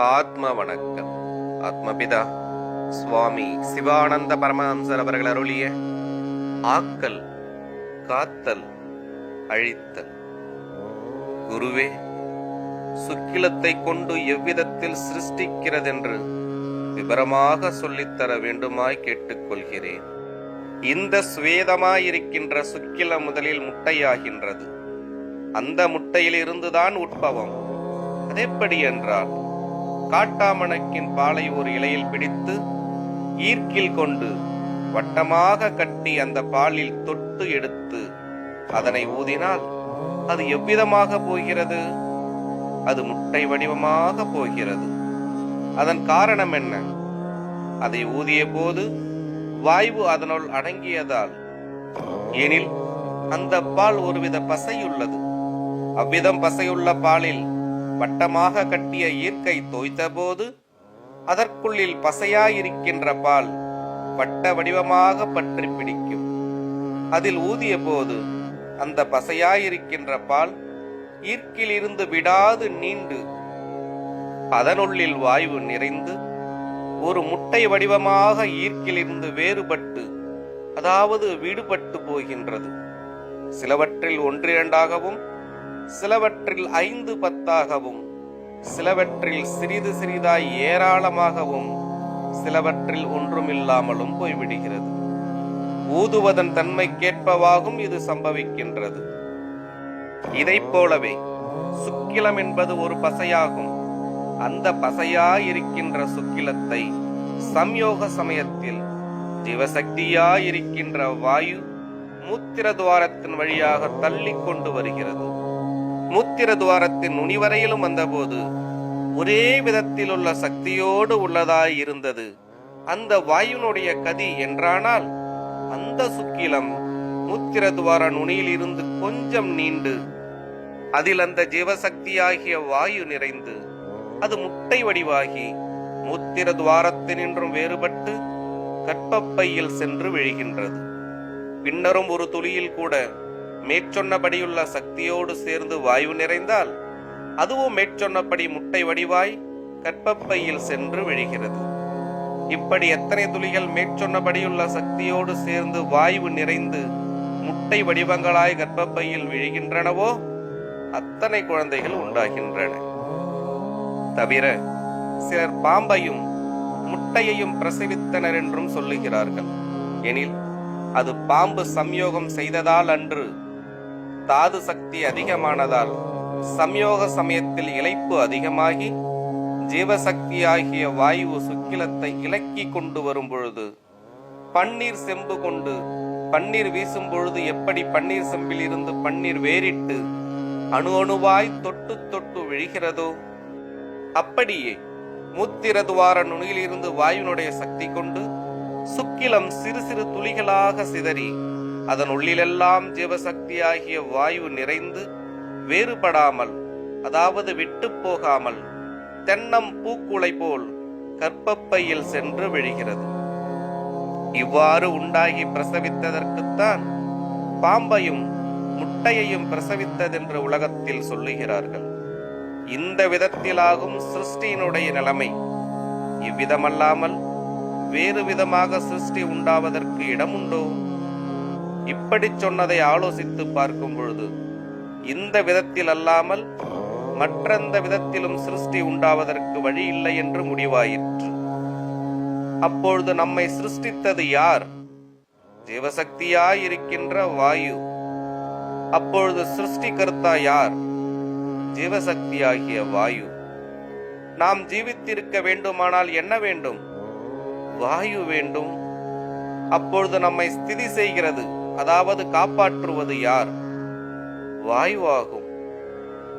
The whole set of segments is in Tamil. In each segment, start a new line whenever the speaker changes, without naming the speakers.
ஆத்ம வணக்கம். ஆத்மபிதா சுவாமி சிவானந்த பரமஹம்சர் அவர்கள் அருளிய ஆக்கல், காத்தல், அழித்தல். குருவே, சுக்கிலத்தை கொண்டு எவ்விதத்தில் சிருஷ்டிக்கிறதென்று விவரமாக சொல்லித்தர வேண்டுமாய் கேட்டுக்கொள்கிறேன். இந்த சுவேதமாயிருக்கின்ற சுக்கிலம் முதலில் முட்டையாகின்றது. அந்த முட்டையிலிருந்துதான் உட்பவம். அதெப்படி என்றால், காட்டாமணக்கின் பாலை ஒரு இலையில் பிடித்து ஈர்க்கில் கொண்டு வட்டமாக கட்டி அந்த பாலில் தொட்டு எடுத்து அதனை ஊதினால் அது எவ்விதமாக போகிறது? அது முட்டை வடிவமாக போகிறது. அதன் காரணம் என்ன? அதை ஊதிய போது வாயு அதனுள் அடங்கியதால். எனில் அந்த பால் ஒருவித பசையுள்ளது. அவ்விதம் பசையுள்ள பாலில் வட்டமாக கட்டிய ஈர்க்கை தோய்த்த போது அதற்குள்ளில் பசையாயிருக்கின்ற பால் வட்ட வடிவமாக பற்றி பிடிக்கும். அதில் ஊதிய போது அந்த பசையாயிருக்கின்ற பால் ஈர்க்கிலிருந்து விடாது நீண்டு அதனுள்ளில் வாயு நிறைந்து ஒரு முட்டை வடிவமாக ஈர்க்கிலிருந்து வேறுபட்டு, அதாவது விடுபட்டு போகின்றது. சிலவற்றில் 1-2ஆகவும், சிலவற்றில் 5-10ஆகவும், சிலவற்றில் சிறிது சிறிதாய் ஏராளமாகவும், சிலவற்றில் ஒன்றுமில்லாமலும் போய்விடுகிறது. ஊதுவதன் தன்மைக்கேற்பவாகும் இது சம்பவிக்கின்றது. இதைப் போலவே சுக்கிலம் என்பது ஒரு பசையாகும். அந்த பசையாயிருக்கின்ற சுக்கிலத்தை சம்யோக சமயத்தில் ஜீவசக்தியாயிருக்கின்ற வாயு மூத்திர துவாரத்தின் வழியாக தள்ளி கொண்டு வருகிறது. மூத்திர துவாரத்தின் நுனிவரையிலும் வந்தபோது ஒரே விதத்தில் உள்ள சக்தியோடு உள்ளதாய் இருந்தது அந்த வாயுனுடைய கதி என்றானால், அந்த சுக்கிலம் மூத்திர துவார நுனியில் இருந்து கொஞ்சம் நீண்டு அதில் அந்த ஜீவசக்தியாகிய வாயு நிறைந்து அது முட்டை வடிவாகி மூத்திர துவாரத்தினின்றும் வேறுபட்டு கர்ப்பப்பையில் சென்று விழுகின்றது. பின்னரும் ஒரு துளியில் கூட மேற்சொன்னபடியுள்ள சக்தியோடு சேர்ந்து வாயு நிறைந்தால் அதுவும் மேற்சொன்னபடி முட்டை வடிவாய் கர்ப்பப்பையில் சென்று விழுகிறது. இப்படி எத்தனை துளிகள் மேற்சொன்னபடியுள்ள சக்தியோடு சேர்ந்து வாயு நிறைந்து முட்டை வடிவங்களாய் கர்ப்பப்பையில் விழுகின்றனவோ அத்தனை குழந்தைகள் உண்டாகின்றன. தவிர சிலர் பாம்பையும் முட்டையையும் பிரசவித்தனர் என்றும் சொல்லுகிறார்கள். எனில் அது பாம்பு சம்யோகம் செய்ததால் அன்று. தாது சக்தி அதிகமானதால் சம்யோக சமயத்தில் இளைப்பு அதிகமாகி ஜீவசக்தியாகிய வாயு சுக்கிலத்தை இலக்கி கொண்டு வரும் பொழுது, பன்னீர் செம்பு கொண்டு பன்னீர் வீசும் பொழுது எப்படி பன்னீர் செம்பில் இருந்து பன்னீர் வேறிட்டு அணு அணுவாய் தொட்டு தொட்டு விழுகிறதோ, அப்படியே மூத்திர துவார நுனியிலிருந்து வாயுனுடைய சக்தி கொண்டு சுக்கிலம் சிறு சிறு துளிகளாக சிதறி அதன் உள்ளிலெல்லாம் ஜீவசக்தியாகிய வாயு நிறைந்து வேறுபடாமல், அதாவது விட்டு போகாமல் தென்னம் பூக்குலை போல் கர்ப்பப்பையில் சென்று விழுகிறது. இவ்வாறு உண்டாகி பிரசவித்ததற்குத்தான் பாம்பையும் முட்டையையும் பிரசவித்ததென்று உலகத்தில் சொல்லுகிறார்கள். இந்த விதத்திலாகும் சிருஷ்டியினுடைய நிலைமை. இவ்விதமல்லாமல் வேறு விதமாக சிருஷ்டி உண்டாவதற்கு இடமுண்டோ? இப்படி சொன்னதை ஆலோசித்து பார்க்கும் பொழுது இந்த விதத்தில் அல்லாமல் மற்றெந்த விதத்திலும் சிருஷ்டி உண்டாவதற்கு வழி இல்லை என்று முடிவாயிற்று. அப்பொழுது நம்மை சிருஷ்டித்தது யார்? ஜீவசக்தியாயிருக்கின்ற வாயு. அப்பொழுது சிருஷ்டி கர்த்தா யார்? ஜீவசக்தியாகிய வாயு. நாம் ஜீவித்திருக்க வேண்டுமானால் என்ன வேண்டும்? வாயு வேண்டும். அப்பொழுது நம்மை ஸ்திதி செய்கிறது, அதாவது காப்பாற்றுவது யார்? வாயுவாகும்.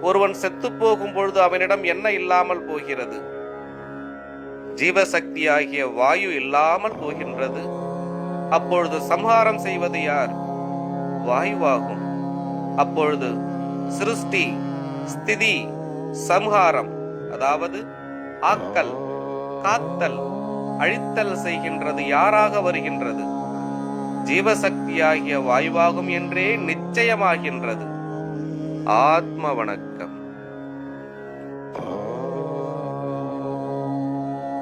ஒருவன் செத்து போகும் பொழுது அவனிடம் என்ன இல்லாமல் போகிறது? ஜீவசக்தியாகிய வாயு இல்லாமல் போகின்றது. அப்பொழுது சம்ஹாரம் செய்வது யார்? வாயுவாகும். அப்பொழுது சிருஷ்டி, ஸ்திதி, சம்ஹாரம், அதாவது ஆக்கல், காத்தல், அழித்தல் செய்கின்றது யாராக வருகின்றது? ஜீவசக்தியாகிய வாயுவாகும் என்றே நிச்சயமாகின்றது. ஆத்ம வணக்கம்.